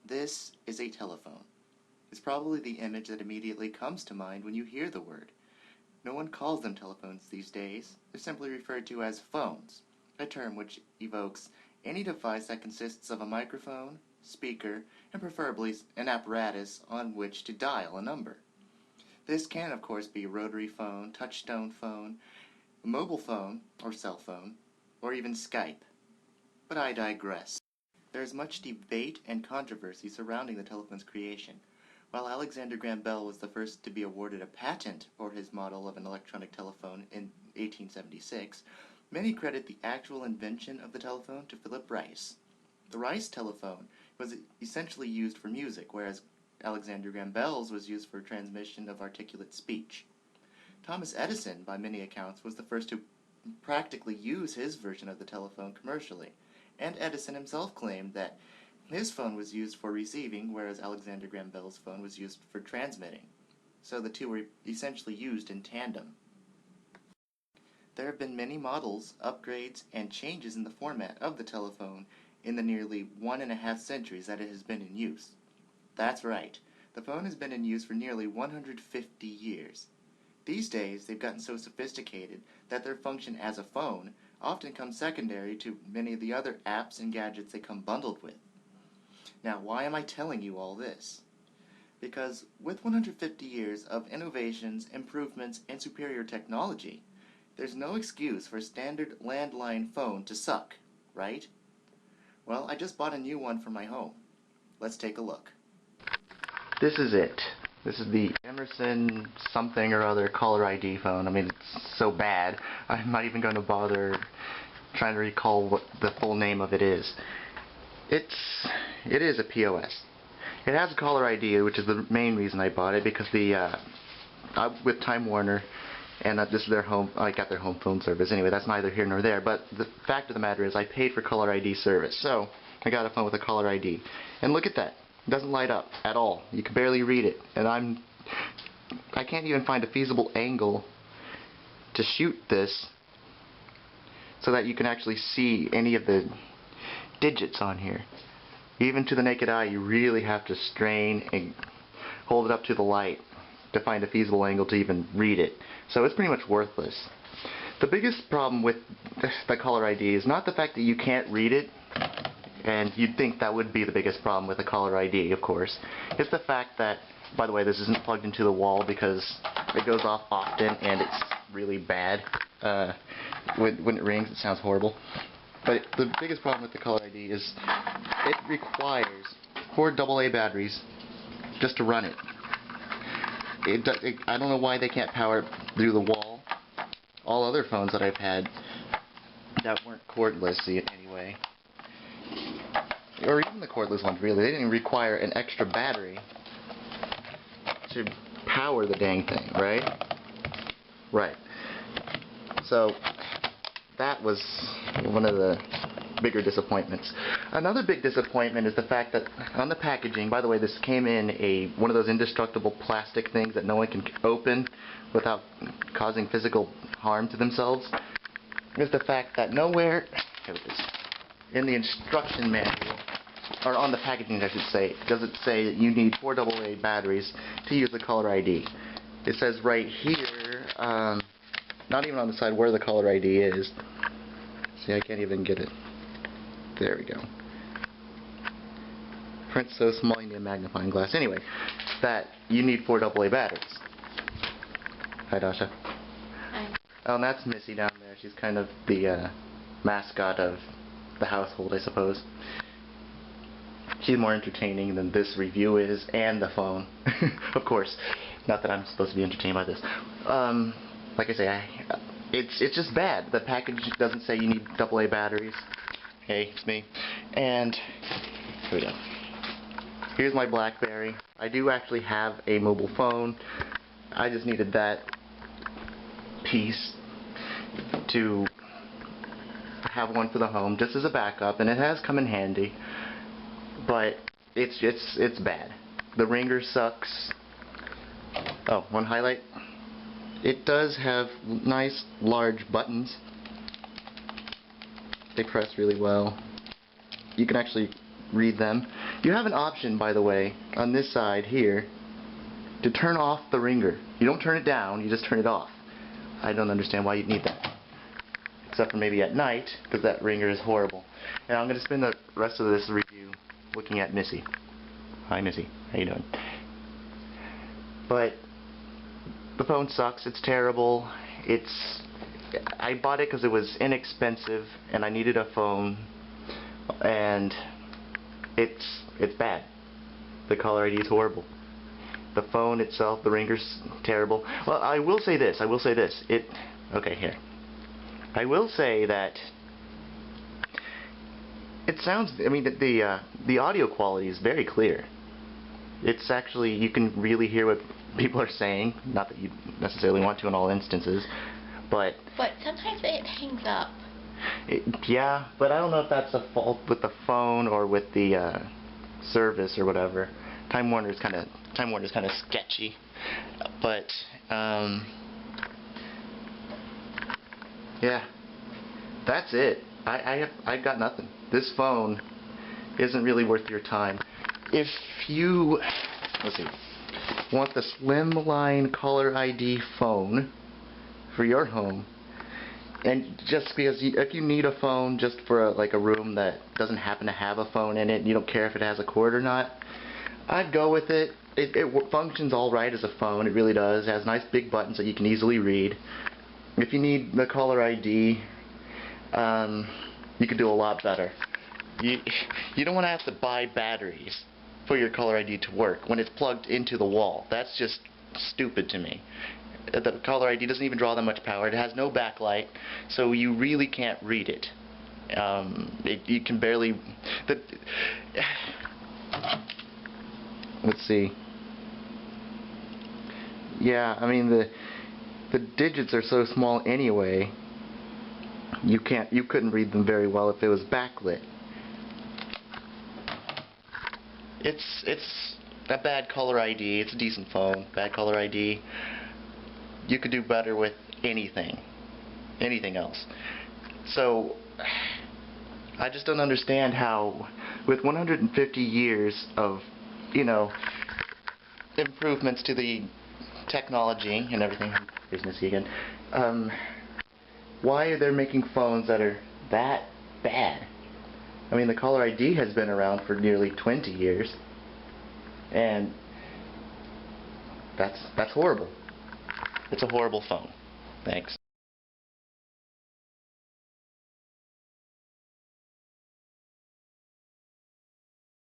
This is a telephone. It's probably the image that immediately comes to mind when you hear the word. No one calls them telephones these days. They're simply referred to as phones, a term which evokes any device that consists of a microphone, speaker, and preferably an apparatus on which to dial a number. This can, of course, be a rotary phone, touch-tone phone, a mobile phone, or cell phone, or even Skype. But I digress. There is much debate and controversy surrounding the telephone's creation. While Alexander Graham Bell was the first to be awarded a patent for his model of an electronic telephone in 1876, many credit the actual invention of the telephone to Philip Rice. The Rice telephone was essentially used for music, whereas Alexander Graham Bell's was used for transmission of articulate speech. Thomas Edison, by many accounts, was the first to practically use his version of the telephone commercially, and Edison himself claimed that his phone was used for receiving, whereas Alexander Graham Bell's phone was used for transmitting. So the two were essentially used in tandem. There have been many models, upgrades, and changes in the format of the telephone in the nearly 1.5 centuries that it has been in use. That's right, the phone has been in use for nearly 150 years. These days, they've gotten so sophisticated that their function as a phone often comes secondary to many of the other apps and gadgets they come bundled with. Now, why am I telling you all this? Because with 150 years of innovations, improvements, and superior technology, there's no excuse for a standard landline phone to suck, right? Well, I just bought a new one for my home. Let's take a look. This is it. This is the Emerson something or other caller ID phone. I mean, it's so bad, I'm not even going to bother trying to recall what the full name of it is. It is a POS. It has a caller ID, which is the main reason I bought it, because I'm with Time Warner, and this is their home. I got their home phone service. Anyway, that's neither here nor there. But the fact of the matter is, I paid for caller ID service, so I got a phone with a caller ID. And look at that. It doesn't light up at all. You can barely read it, and I can't even find a feasible angle to shoot this so that you can actually see any of the digits on here. Even to the naked eye, you really have to strain and hold it up to the light to find a feasible angle to even read it. So it's pretty much worthless. The biggest problem with the caller ID is not the fact that you can't read it, and you'd think that would be the biggest problem with a caller ID, of course. It's the fact that, by the way, this isn't plugged into the wall because it goes off often and it's really bad. When it rings, it sounds horrible. But the biggest problem with the caller ID is it requires 4 AA batteries just to run it. I don't know why they can't power it through the wall. All other phones that I've had that weren't cordless in any way, or even the cordless ones really, they didn't require an extra battery to power the dang thing, right? Right. So that was one of the bigger disappointments. Another big disappointment is the fact that on the packaging, by the way, this came in one of those indestructible plastic things that no one can open without causing physical harm to themselves, is the fact that nowhere in the instruction manual, or on the packaging I should say, does it say that you need 4 AA batteries to use the caller ID. It says right here, not even on the side where the caller ID is. See, I can't even get it. There we go. Print so small you need a magnifying glass. Anyway, that you need 4 AA batteries. Hi, Dasha. Hi. Oh, and that's Missy down there. She's kind of the mascot of the household, I suppose. She's more entertaining than this review is, and the phone. Of course. Not that I'm supposed to be entertained by this. Like I say, it's just bad. The package doesn't say you need AA batteries. Hey, it's me. And here we go. Here's my BlackBerry. I do actually have a mobile phone. I just needed that piece to have one for the home, just as a backup, and it has come in handy. But it's bad. The ringer sucks. Oh, one highlight. It does have nice large buttons. They press really well. You can actually read them. You have an option, by the way, on this side here, to turn off the ringer. You don't turn it down, you just turn it off. I don't understand why you'd need that. Except for maybe at night, because that ringer is horrible. And I'm going to spend the rest of this review looking at Missy. Hi Missy, how you doing? But the phone sucks, it's terrible. I bought it because it was inexpensive and I needed a phone, and it's bad. The caller ID is horrible. The phone itself, the ringer's terrible. Well, I will say this. Okay, here. I will say that it sounds, I mean, the audio quality is very clear. It's actually, you can really hear what people are saying. Not that you necessarily want to in all instances, but sometimes it hangs up. Yeah, but I don't know if that's a fault with the phone or with the service or whatever. Time Warner's kind of sketchy, but yeah, that's it. I got nothing. This phone isn't really worth your time. If you, let's see, want the Slimline caller ID phone for your home, and just because if you need a phone just for like a room that doesn't happen to have a phone in it, and you don't care if it has a cord or not, I'd go with it. It functions alright as a phone, it really does. It has nice big buttons that you can easily read. If you need the caller ID, you could do a lot better. You don't want to have to buy batteries for your caller ID to work when it's plugged into the wall. That's just stupid to me. The caller ID doesn't even draw that much power. It has no backlight, so you really can't read it. You can barely... Let's see. Yeah, I mean the digits are so small anyway. You couldn't read them very well if it was backlit. It's a bad caller ID. It's a decent phone. Bad caller ID. You could do better with anything else. So I just don't understand how, with 150 years of, you know, improvements to the technology and everything, here's Missy again, why they're making phones that are that bad. I mean, the caller ID has been around for nearly 20 years, and that's horrible. It's a horrible phone. Thanks.